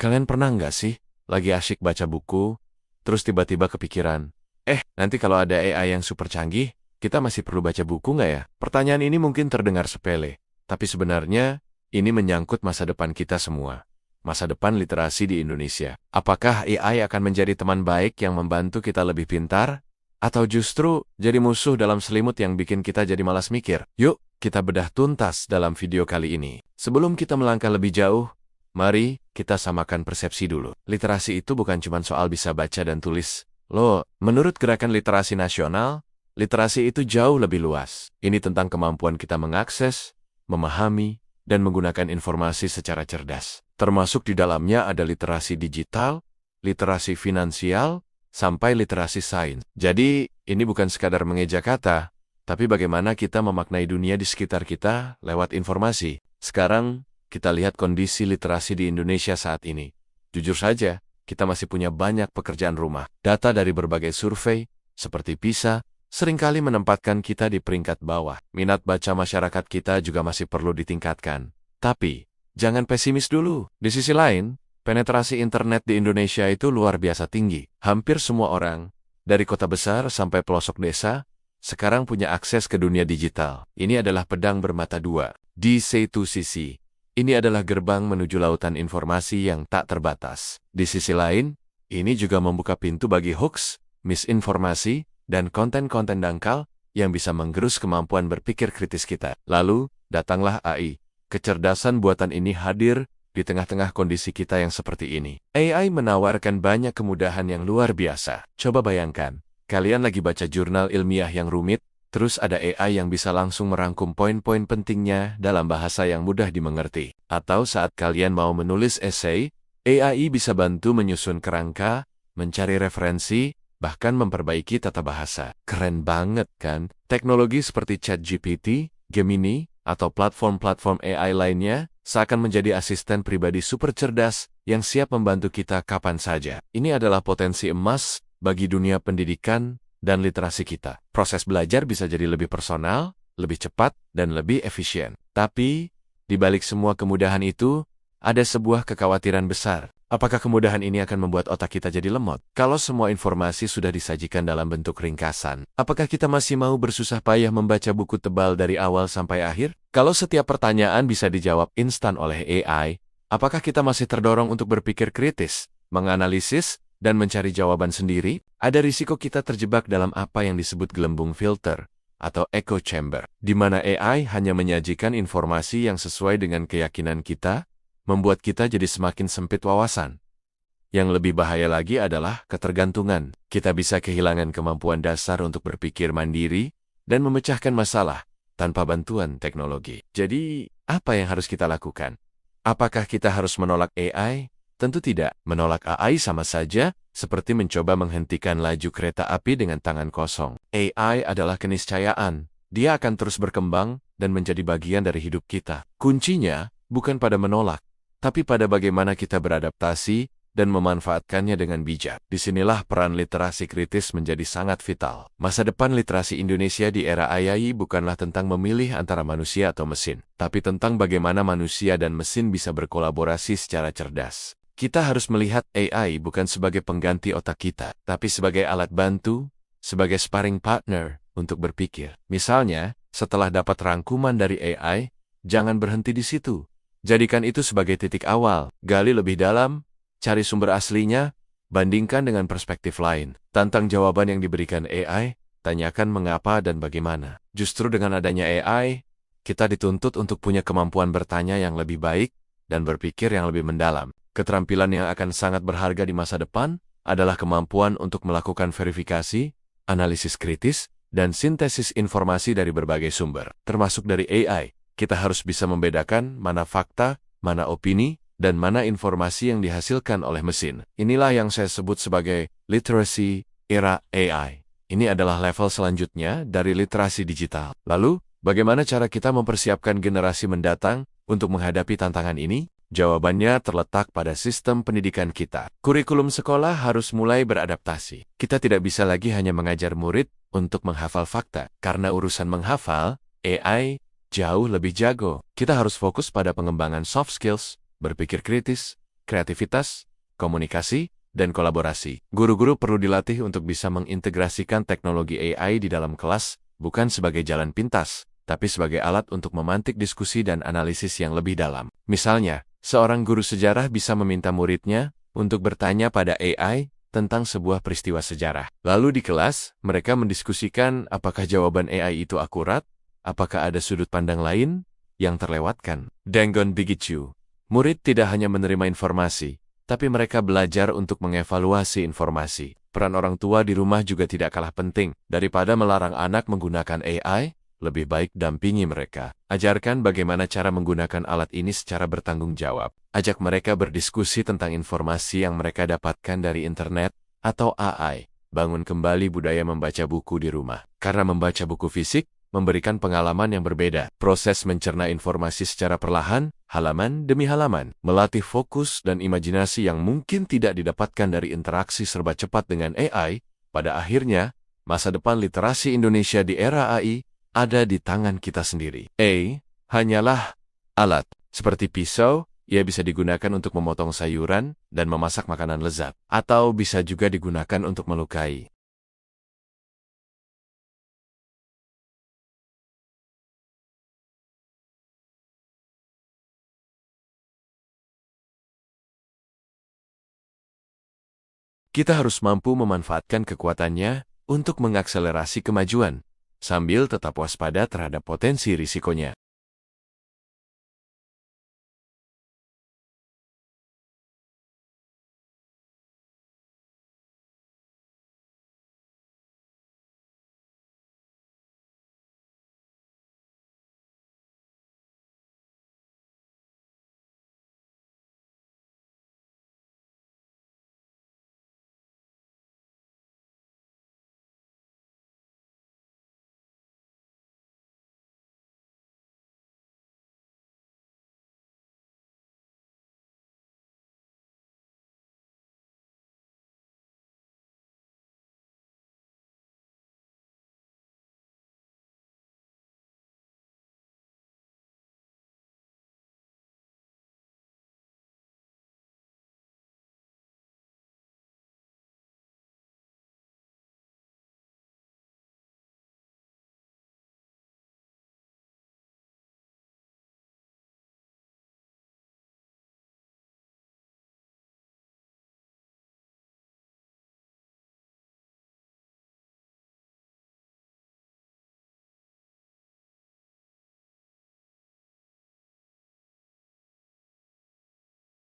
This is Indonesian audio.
Kalian pernah nggak sih, lagi asyik baca buku, terus tiba-tiba kepikiran, nanti kalau ada AI yang super canggih, kita masih perlu baca buku nggak ya? Pertanyaan ini mungkin terdengar sepele, tapi sebenarnya ini menyangkut masa depan kita semua. Masa depan literasi di Indonesia. Apakah AI akan menjadi teman baik yang membantu kita lebih pintar? Atau justru jadi musuh dalam selimut yang bikin kita jadi malas mikir? Yuk, kita bedah tuntas dalam video kali ini. Sebelum kita melangkah lebih jauh, mari kita samakan persepsi dulu. Literasi itu bukan cuma soal bisa baca dan tulis. Loh, menurut Gerakan Literasi Nasional, literasi itu jauh lebih luas. Ini tentang kemampuan kita mengakses, memahami, dan menggunakan informasi secara cerdas. Termasuk di dalamnya ada literasi digital, literasi finansial, sampai literasi sains. Jadi, ini bukan sekadar mengeja kata, tapi bagaimana kita memaknai dunia di sekitar kita lewat informasi. Sekarang, kita lihat kondisi literasi di Indonesia saat ini. Jujur saja, kita masih punya banyak pekerjaan rumah. Data dari berbagai survei, seperti PISA, seringkali menempatkan kita di peringkat bawah. Minat baca masyarakat kita juga masih perlu ditingkatkan. Tapi, jangan pesimis dulu. Di sisi lain, penetrasi internet di Indonesia itu luar biasa tinggi. Hampir semua orang, dari kota besar sampai pelosok desa, sekarang punya akses ke dunia digital. Ini adalah pedang bermata dua. Di satu sisi, ini adalah gerbang menuju lautan informasi yang tak terbatas. Di sisi lain, ini juga membuka pintu bagi hoax, misinformasi, dan konten-konten dangkal yang bisa menggerus kemampuan berpikir kritis kita. Lalu, datanglah AI. Kecerdasan buatan ini hadir di tengah-tengah kondisi kita yang seperti ini. AI menawarkan banyak kemudahan yang luar biasa. Coba bayangkan, kalian lagi baca jurnal ilmiah yang rumit, terus ada AI yang bisa langsung merangkum poin-poin pentingnya dalam bahasa yang mudah dimengerti. Atau saat kalian mau menulis esai, AI bisa bantu menyusun kerangka, mencari referensi, bahkan memperbaiki tata bahasa. Keren banget kan? Teknologi seperti ChatGPT, Gemini, atau platform-platform AI lainnya seakan menjadi asisten pribadi super cerdas yang siap membantu kita kapan saja. Ini adalah potensi emas bagi dunia pendidikan dan literasi kita. Proses belajar bisa jadi lebih personal, lebih cepat, dan lebih efisien. Tapi, di balik semua kemudahan itu, ada sebuah kekhawatiran besar. Apakah kemudahan ini akan membuat otak kita jadi lemot? Kalau semua informasi sudah disajikan dalam bentuk ringkasan, apakah kita masih mau bersusah payah membaca buku tebal dari awal sampai akhir? Kalau setiap pertanyaan bisa dijawab instan oleh AI, apakah kita masih terdorong untuk berpikir kritis, menganalisis, dan mencari jawaban sendiri? Ada risiko kita terjebak dalam apa yang disebut gelembung filter atau echo chamber, di mana AI hanya menyajikan informasi yang sesuai dengan keyakinan kita, membuat kita jadi semakin sempit wawasan. Yang lebih bahaya lagi adalah ketergantungan. Kita bisa kehilangan kemampuan dasar untuk berpikir mandiri dan memecahkan masalah tanpa bantuan teknologi. Jadi, apa yang harus kita lakukan? Apakah kita harus menolak AI? Tentu tidak. Menolak AI sama saja seperti mencoba menghentikan laju kereta api dengan tangan kosong. AI adalah keniscayaan. Dia akan terus berkembang dan menjadi bagian dari hidup kita. Kuncinya bukan pada menolak, tapi pada bagaimana kita beradaptasi dan memanfaatkannya dengan bijak. Disinilah peran literasi kritis menjadi sangat vital. Masa depan literasi Indonesia di era AI bukanlah tentang memilih antara manusia atau mesin, tapi tentang bagaimana manusia dan mesin bisa berkolaborasi secara cerdas. Kita harus melihat AI bukan sebagai pengganti otak kita, tapi sebagai alat bantu, sebagai sparring partner untuk berpikir. Misalnya, setelah dapat rangkuman dari AI, jangan berhenti di situ. Jadikan itu sebagai titik awal, gali lebih dalam, cari sumber aslinya, bandingkan dengan perspektif lain. Tantang jawaban yang diberikan AI, tanyakan mengapa dan bagaimana. Justru dengan adanya AI, kita dituntut untuk punya kemampuan bertanya yang lebih baik dan berpikir yang lebih mendalam. Keterampilan yang akan sangat berharga di masa depan adalah kemampuan untuk melakukan verifikasi, analisis kritis, dan sintesis informasi dari berbagai sumber, termasuk dari AI. Kita harus bisa membedakan mana fakta, mana opini, dan mana informasi yang dihasilkan oleh mesin. Inilah yang saya sebut sebagai literasi era AI. Ini adalah level selanjutnya dari literasi digital. Lalu, bagaimana cara kita mempersiapkan generasi mendatang untuk menghadapi tantangan ini? Jawabannya terletak pada sistem pendidikan kita. Kurikulum sekolah harus mulai beradaptasi. Kita tidak bisa lagi hanya mengajar murid untuk menghafal fakta. Karena urusan menghafal, AI jauh lebih jago. Kita harus fokus pada pengembangan soft skills, berpikir kritis, kreativitas, komunikasi, dan kolaborasi. Guru-guru perlu dilatih untuk bisa mengintegrasikan teknologi AI di dalam kelas, bukan sebagai jalan pintas, tapi sebagai alat untuk memantik diskusi dan analisis yang lebih dalam. Misalnya, seorang guru sejarah bisa meminta muridnya untuk bertanya pada AI tentang sebuah peristiwa sejarah. Lalu di kelas, mereka mendiskusikan apakah jawaban AI itu akurat, apakah ada sudut pandang lain yang terlewatkan. Dengan begitu, murid tidak hanya menerima informasi, tapi mereka belajar untuk mengevaluasi informasi. Peran orang tua di rumah juga tidak kalah penting. Daripada melarang anak menggunakan AI, lebih baik dampingi mereka. Ajarkan bagaimana cara menggunakan alat ini secara bertanggung jawab. Ajak mereka berdiskusi tentang informasi yang mereka dapatkan dari internet atau AI. Bangun kembali budaya membaca buku di rumah. Karena membaca buku fisik memberikan pengalaman yang berbeda. Proses mencerna informasi secara perlahan, halaman demi halaman, melatih fokus dan imajinasi yang mungkin tidak didapatkan dari interaksi serba cepat dengan AI. Pada akhirnya, masa depan literasi Indonesia di era AI ada di tangan kita sendiri. Hanyalah alat. Seperti pisau, ia bisa digunakan untuk memotong sayuran dan memasak makanan lezat. Atau bisa juga digunakan untuk melukai. Kita harus mampu memanfaatkan kekuatannya untuk mengakselerasi kemajuan, sambil tetap waspada terhadap potensi risikonya.